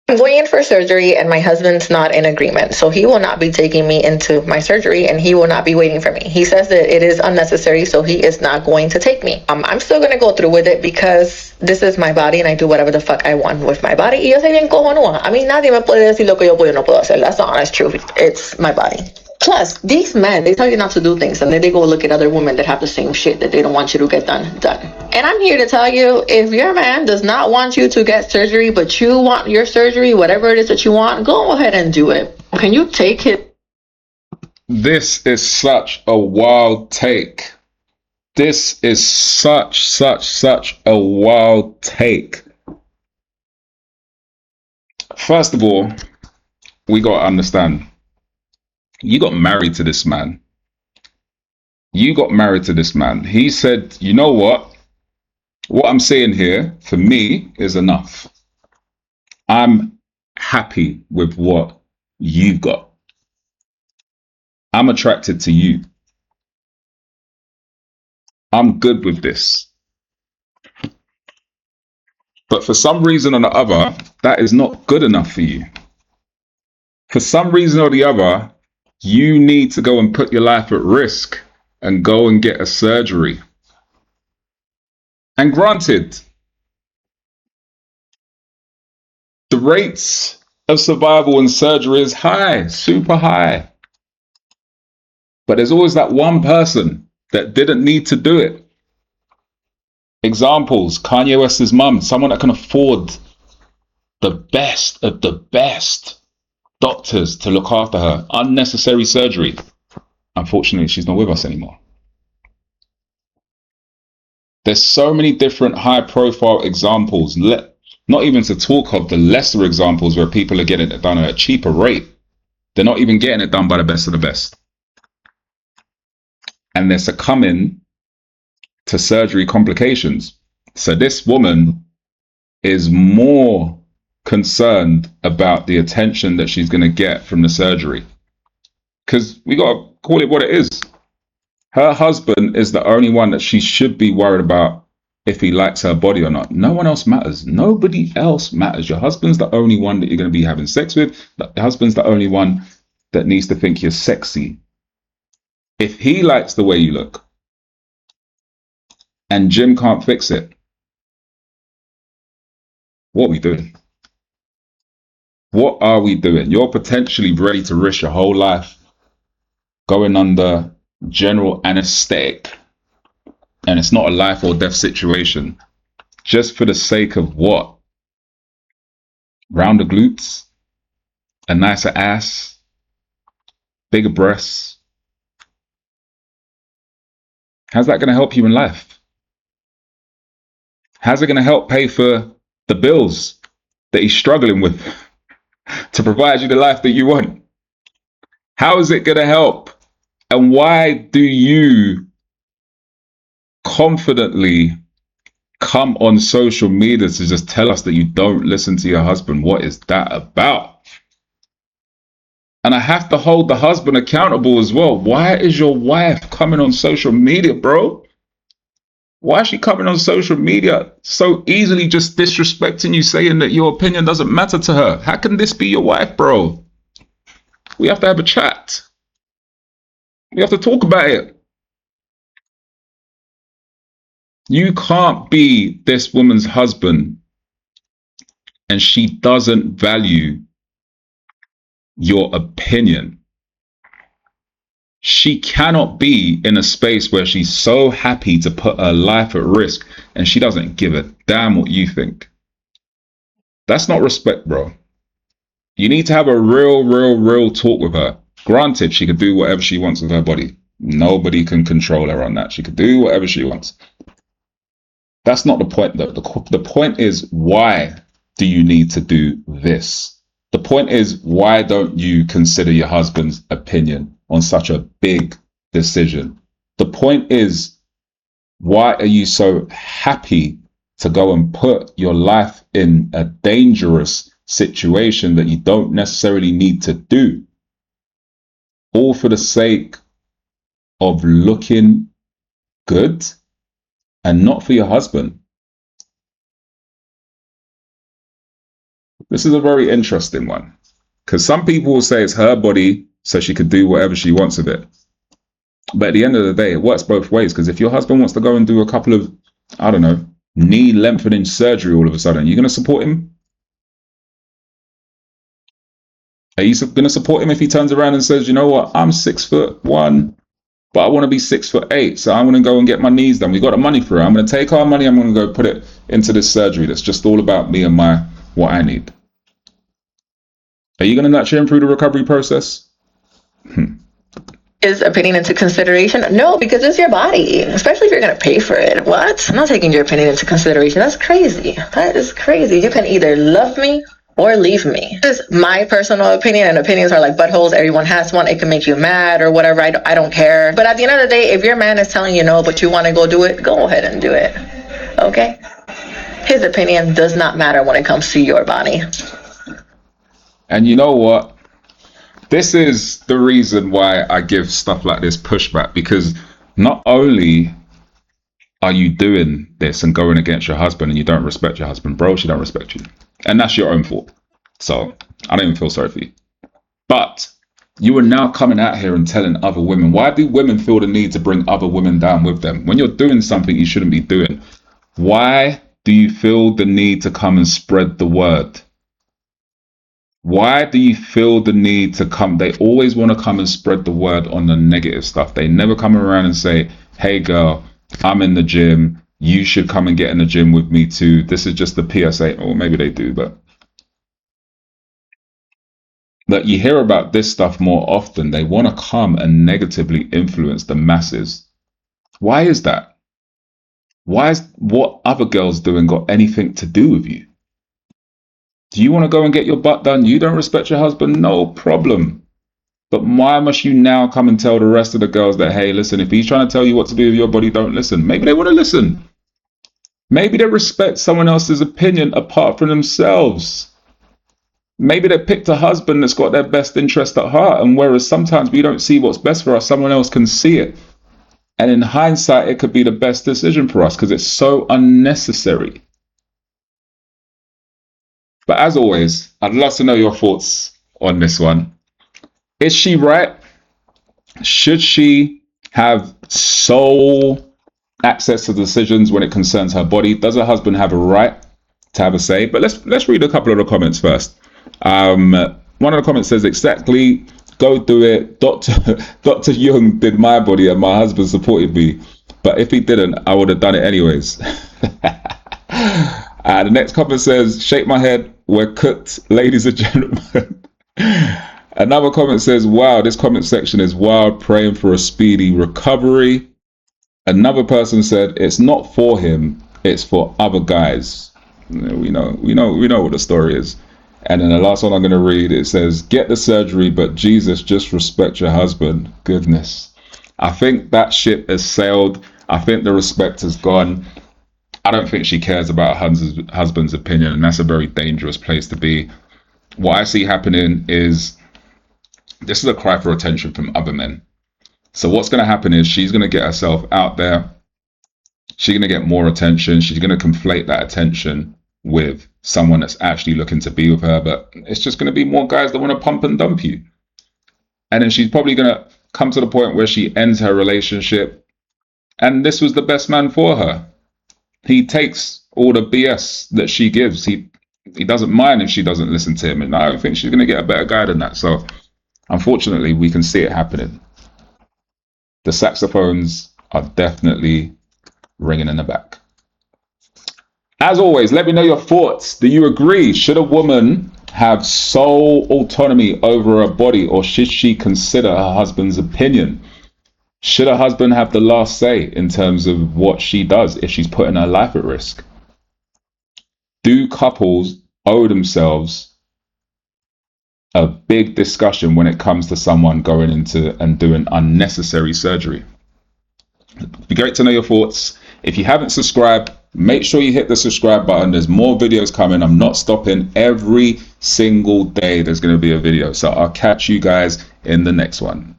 I'm going in for surgery and my husband's not in agreement. So he will not be taking me into my surgery and he will not be waiting for me. He says that it is unnecessary, so he is not going to take me. I'm still going to go through with it because this is my body and I do whatever the fuck I want with my body. Y yo soy bien cojonúa. A mí nadie me puede decir lo que yo puedo y no puedo hacer. That's the honest truth. It's my body. Plus, these men, they tell you not to do things and then they go look at other women that have the same shit that they don't want you to get done. And I'm here to tell you, if your man does not want you to get surgery, but you want your surgery, whatever it is that you want, go ahead and do it. Can you take it? This is such a wild take. This is such a wild take. First of all, we got to understand, you got married to this man. You got married to this man. He said, you know what I'm saying here for me is enough. I'm happy with what you've got. I'm attracted to you. I'm good with this. But for some reason or the other, that is not good enough for you. For some reason or the other, you need to go and put your life at risk and go and get a surgery. And granted, the rates of survival in surgery is high, super high. But there's always that one person that didn't need to do it. Examples, Kanye West's mum, someone that can afford the best of the best doctors to look after her. Unnecessary surgery. Unfortunately, she's not with us anymore. There's so many different high profile examples, not even to talk of the lesser examples where people are getting it done at a cheaper rate. They're not even getting it done by the best of the best. And they're succumbing to surgery complications. So this woman is more concerned about the attention that she's going to get from the surgery. Because we got to call it what it is. Her husband is the only one that she should be worried about if he likes her body or not. No one else matters. Nobody else matters. Your husband's the only one that you're going to be having sex with. Your husband's the only one that needs to think you're sexy. If he likes the way you look and Jim can't fix it, what are we doing? What are we doing? You're potentially ready to risk your whole life going under general anesthetic, and it's not a life or death situation, just for the sake of what? Rounder glutes, a nicer ass, bigger breasts. How's that going to help you in life? How's it going to help pay for the bills that he's struggling with to provide you the life that you want? How is it going to help? And why do you confidently come on social media to just tell us that you don't listen to your husband? What is that about? And I have to hold the husband accountable as well. Why is your wife coming on social media, bro? Why is she coming on social media so easily just disrespecting you, saying that your opinion doesn't matter to her? How can this be your wife, bro? We have to have a chat. We have to talk about it. You can't be this woman's husband and she doesn't value your opinion. She cannot be in a space where she's so happy to put her life at risk and she doesn't give a damn what you think. That's not respect, bro. You need to have a real talk with her. Granted, she could do whatever she wants with her body. Nobody can control her on that. She could do whatever she wants. That's not the point, though. The point is, why do you need to do this? The point is, why don't you consider your husband's opinion on such a big decision? The point is, why are you so happy to go and put your life in a dangerous situation that you don't necessarily need to do, all for the sake of looking good and not for your husband? This is a very interesting one. Because some people will say it's her body, so she could do whatever she wants with it. But at the end of the day, it works both ways. Because if your husband wants to go and do a couple of, I don't know, knee lengthening surgery all of a sudden, you're going to support him? Are you going to support him if he turns around and says, you know what, I'm 6'1", but I want to be 6'8", so I'm going to go and get my knees done. We got the money for it. I'm going to take our money. I'm going to go put it into this surgery that's just all about me and my what I need. Are you going to nurture him through the recovery process? His opinion into consideration? No, because it's your body, especially if you're going to pay for it. What? I'm not taking your opinion into consideration. That's crazy. That is crazy. You can either love me or leave me. This is my personal opinion, and opinions are like buttholes. Everyone has one. It can make you mad or whatever. I don't care. But at the end of the day, if your man is telling you no, but you want to go do it, go ahead and do it. Okay? His opinion does not matter when it comes to your body. And you know what? This is the reason why I give stuff like this pushback, because not only are you doing this and going against your husband and you don't respect your husband, bro, she don't respect you. And that's your own fault. So I don't even feel sorry for you. But you are now coming out here and telling other women. Why do women feel the need to bring other women down with them? When you're doing something you shouldn't be doing, why do you feel the need to come and spread the word? Why do you feel the need to come? They always want to come and spread the word on the negative stuff. They never come around and say, hey girl, I'm in the gym. You should come and get in the gym with me too. This is just the PSA. Or maybe they do, but you hear about this stuff more often. They want to come and negatively influence the masses. Why is that? Why is what other girls doing got anything to do with you? Do you want to go and get your butt done? You don't respect your husband? No problem. But why must you now come and tell the rest of the girls that, hey, listen, if he's trying to tell you what to do with your body, don't listen? Maybe they want to listen. Maybe they respect someone else's opinion apart from themselves. Maybe they picked a husband that's got their best interest at heart. And whereas sometimes we don't see what's best for us, someone else can see it. And in hindsight, it could be the best decision for us because it's so unnecessary. But as always, I'd love to know your thoughts on this one. Is she right? Should she have sole access to decisions when it concerns her body? Does her husband have a right to have a say? But let's read a couple of the comments first. One of the comments says, exactly, go do it. Dr. Jung did my body and my husband supported me. But if he didn't, I would have done it anyways. The next comment says, shake my head, we're cooked, ladies and gentlemen. Another comment says, wow, this comment section is wild, praying for a speedy recovery. Another person said, it's not for him, it's for other guys. We know what the story is. And then the last one I'm going to read, it says, get the surgery, but Jesus, just respect your husband. Goodness. I think that ship has sailed. I think the respect has gone. I don't think she cares about her husband's opinion, and that's a very dangerous place to be. What I see happening is, this is a cry for attention from other men. So what's going to happen is she's going to get herself out there. She's going to get more attention. She's going to conflate that attention with someone that's actually looking to be with her. But it's just going to be more guys that want to pump and dump you. And then she's probably going to come to the point where she ends her relationship. And this was the best man for her. He takes all the BS that she gives. He doesn't mind if she doesn't listen to him. And I don't think she's going to get a better guy than that. So unfortunately, we can see it happening. The saxophones are definitely ringing in the back. As always, let me know your thoughts. Do you agree? Should a woman have sole autonomy over her body, or should she consider her husband's opinion? Should her husband have the last say in terms of what she does if she's putting her life at risk? Do couples owe themselves a big discussion when it comes to someone going into and doing unnecessary surgery? It'd be great to know your thoughts. If you haven't subscribed, make sure you hit the subscribe button. There's more videos coming. I'm not stopping. Every single day there's going to be a video. So I'll catch you guys in the next one.